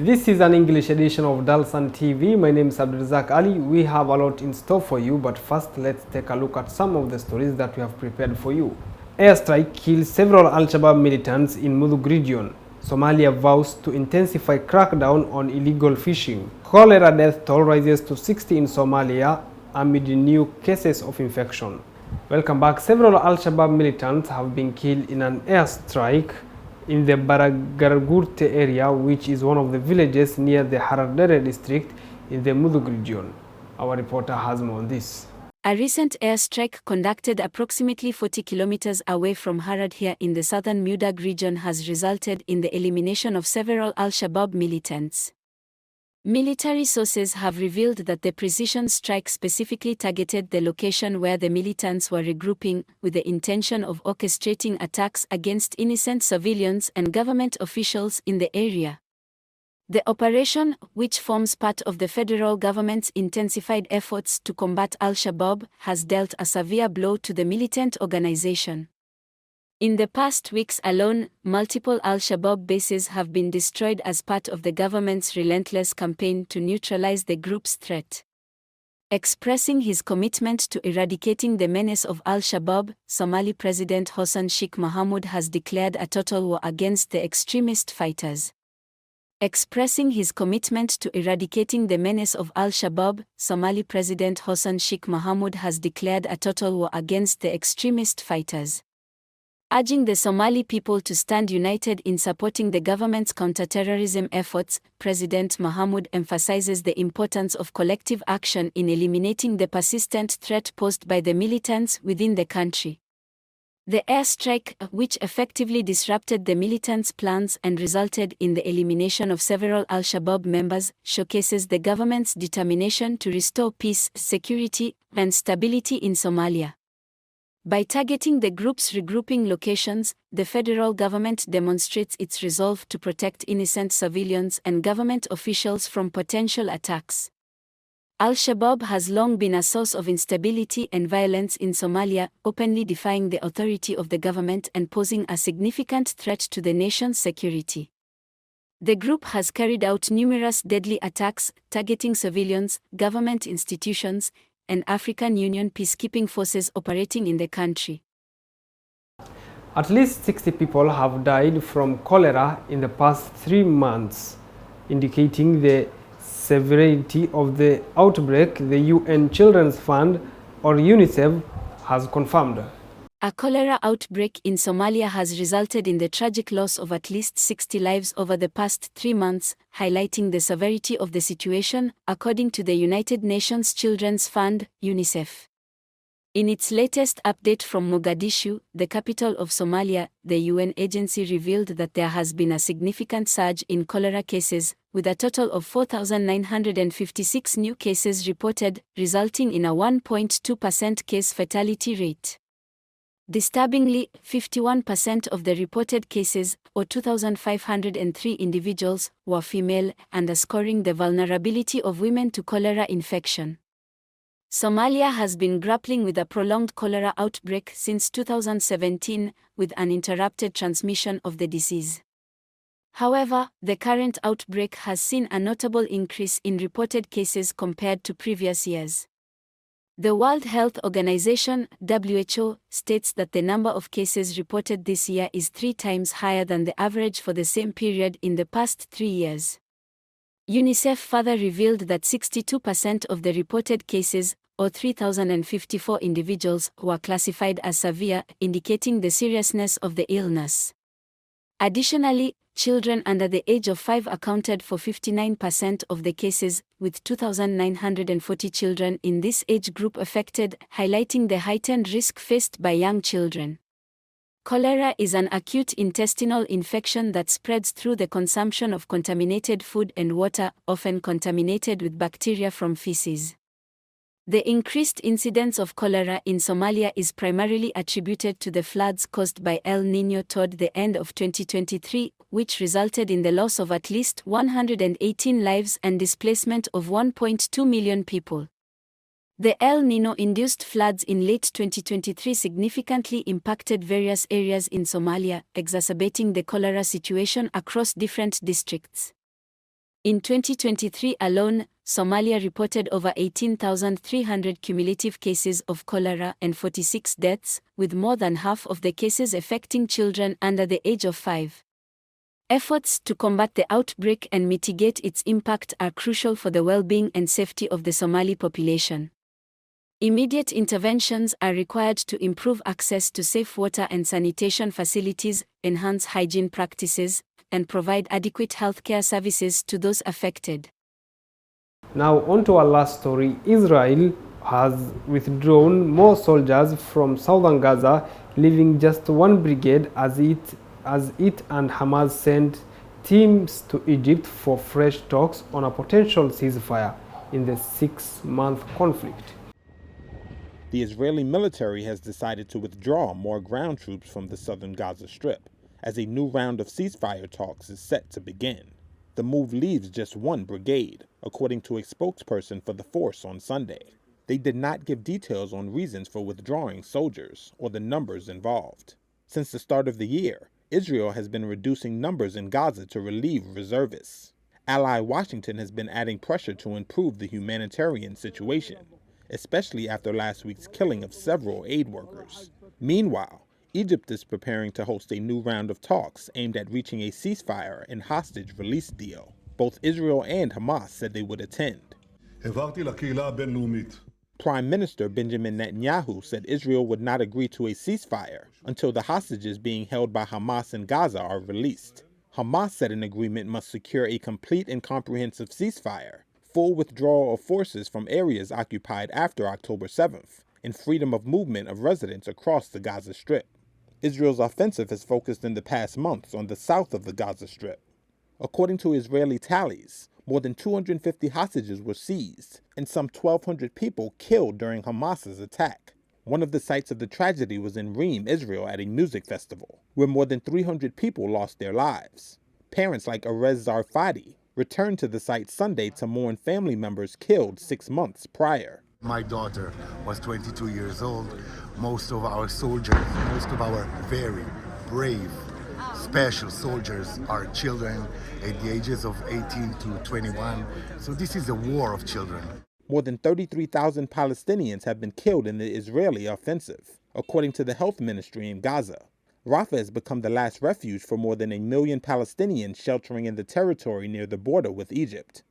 This is an English edition of Dalsan TV. My name is Abdulrazak Ali. We have a lot in store for you, but first let's take a look at some of the stories that we have prepared for you. Airstrike kills several Al-Shabaab militants in Mudug region. Somalia vows to intensify crackdown on illegal fishing. Cholera death toll rises to 60 in Somalia amid new cases of infection. Welcome back. Several Al-Shabaab militants have been killed in an airstrike in the Baragargurte area, which is one of the villages near the Haradere district in the Mudug region. Our reporter has more on this. A recent airstrike conducted approximately 40 kilometers away from Harad here in the southern Mudag region has resulted in the elimination of several Al-Shabaab militants. Military sources have revealed that the precision strike specifically targeted the location where the militants were regrouping, with the intention of orchestrating attacks against innocent civilians and government officials in the area. The operation, which forms part of the federal government's intensified efforts to combat Al-Shabaab, has dealt a severe blow to the militant organization. In the past weeks alone, multiple Al-Shabaab bases have been destroyed as part of the government's relentless campaign to neutralize the group's threat. Expressing his commitment to eradicating the menace of Al-Shabaab, Somali President Hassan Sheikh Mohamud has declared a total war against the extremist fighters. Expressing his commitment to eradicating the menace of Al-Shabaab, Somali President Hassan Sheikh Mohamud has declared a total war against the extremist fighters. Urging the Somali people to stand united in supporting the government's counterterrorism efforts, President Mohamud emphasizes the importance of collective action in eliminating the persistent threat posed by the militants within the country. The airstrike, which effectively disrupted the militants' plans and resulted in the elimination of several Al-Shabaab members, showcases the government's determination to restore peace, security, and stability in Somalia. By targeting the group's regrouping locations, the federal government demonstrates its resolve to protect innocent civilians and government officials from potential attacks. Al-Shabaab has long been a source of instability and violence in Somalia, openly defying the authority of the government and posing a significant threat to the nation's security. The group has carried out numerous deadly attacks, targeting civilians, government institutions, and African Union peacekeeping forces operating in the country. At least 60 people have died from cholera in the past 3 months, indicating the severity of the outbreak. The UN Children's Fund, or UNICEF, has confirmed. A cholera outbreak in Somalia has resulted in the tragic loss of at least 60 lives over the past 3 months, highlighting the severity of the situation, according to the United Nations Children's Fund, UNICEF. In its latest update from Mogadishu, the capital of Somalia, the UN agency revealed that there has been a significant surge in cholera cases, with a total of 4,956 new cases reported, resulting in a 1.2% case fatality rate. Disturbingly, 51% of the reported cases, or 2,503 individuals, were female, underscoring the vulnerability of women to cholera infection. Somalia has been grappling with a prolonged cholera outbreak since 2017, with uninterrupted transmission of the disease. However, the current outbreak has seen a notable increase in reported cases compared to previous years. The World Health Organization, WHO, states that the number of cases reported this year is 3 times higher than the average for the same period in the past 3 years. UNICEF further revealed that 62% of the reported cases, or 3,054 individuals, were classified as severe, indicating the seriousness of the illness. Additionally, children under the age of 5 accounted for 59% of the cases, with 2,940 children in this age group affected, highlighting the heightened risk faced by young children. Cholera is an acute intestinal infection that spreads through the consumption of contaminated food and water, often contaminated with bacteria from feces. The increased incidence of cholera in Somalia is primarily attributed to the floods caused by El Niño toward the end of 2023, which resulted in the loss of at least 118 lives and displacement of 1.2 million people. The El Niño-induced floods in late 2023 significantly impacted various areas in Somalia, exacerbating the cholera situation across different districts. In 2023 alone, Somalia reported over 18,300 cumulative cases of cholera and 46 deaths, with more than half of the cases affecting children under the age of 5. Efforts to combat the outbreak and mitigate its impact are crucial for the well-being and safety of the Somali population. Immediate interventions are required to improve access to safe water and sanitation facilities, enhance hygiene practices, and provide adequate healthcare services to those affected. Now on to our last story. Israel has withdrawn more soldiers from southern Gaza, leaving just one brigade as it and Hamas sent teams to Egypt for fresh talks on a potential ceasefire in the 6-month conflict. The Israeli military has decided to withdraw more ground troops from the southern Gaza Strip, as a new round of ceasefire talks is set to begin. The move leaves just one brigade, according to a spokesperson for the force on Sunday. They did not give details on reasons for withdrawing soldiers or the numbers involved. Since the start of the year, Israel has been reducing numbers in Gaza to relieve reservists. Ally Washington has been adding pressure to improve the humanitarian situation, especially after last week's killing of several aid workers. Meanwhile, Egypt is preparing to host a new round of talks aimed at reaching a ceasefire and hostage release deal. Both Israel and Hamas said they would attend. Prime Minister Benjamin Netanyahu said Israel would not agree to a ceasefire until the hostages being held by Hamas in Gaza are released. Hamas said an agreement must secure a complete and comprehensive ceasefire, full withdrawal of forces from areas occupied after October 7th, and freedom of movement of residents across the Gaza Strip. Israel's offensive has focused in the past months on the south of the Gaza Strip. According to Israeli tallies, more than 250 hostages were seized and some 1,200 people killed during Hamas's attack. One of the sites of the tragedy was in Reem, Israel, at a music festival, where more than 300 people lost their lives. Parents like Erez Zarfadi returned to the site Sunday to mourn family members killed 6 months prior. My daughter was 22 years old. Most of our soldiers, most of our very brave, special soldiers are children at the ages of 18 to 21. So this is a war of children. More than 33,000 Palestinians have been killed in the Israeli offensive, according to the health ministry in Gaza. Rafah has become the last refuge for more than 1 million Palestinians sheltering in the territory near the border with Egypt.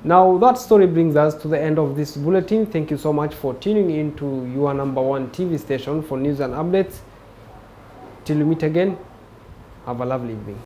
Now that story brings us to the end of this bulletin. Thank you so much for tuning in to your #1 TV station for news and updates. Till we meet again, have a lovely evening.